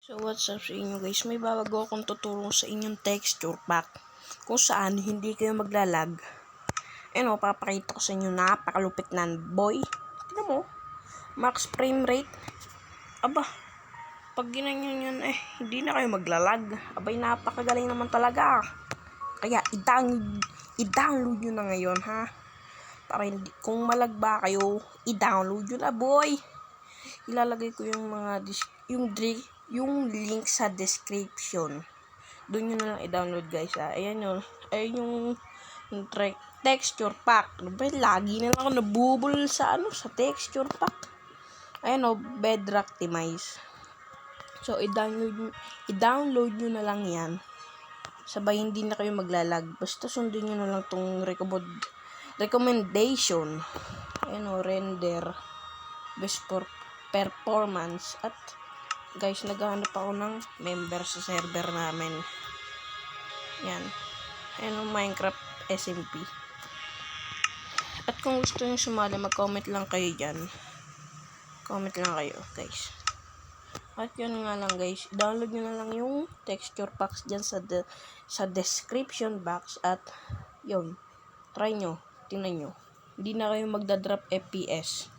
So what's up sa inyo guys, may bago akong tutulong sa inyong texture pack kung saan hindi kayo maglalag. Papakita ko sa inyo, napakalupit na boy. Tignan mo, max frame rate. Aba, pag ginanyan yun hindi na kayo maglalag. Abay, napakagaling naman talaga. Kaya i-download nyo na ngayon ha. Para hindi, kung malagba kayo, i-download nyo na boy. Ilalagay ko yung mga yung link sa description. Doon nyo na lang i-download guys ha. Ayan yun. Ayan yung texture pack. Lagi na lang ako nabubul sa sa texture pack. Ayan Bedrock Optimize. So i-download nyo na lang yan. Sabay hindi na kayo maglalag. Basta sundin nyo na lang tong recommendation. Ayan render. Best performance. At guys, naghahanap ako ng member sa server namin. Yan. Ayan Minecraft SMP. At kung gusto nyo sumali, mag-comment lang kayo dyan. Comment lang kayo, guys. At yun nga lang guys, download nyo na lang yung texture packs dyan sa description box. At yun, try nyo, tingnan nyo. Hindi na kayo magdadrop FPS.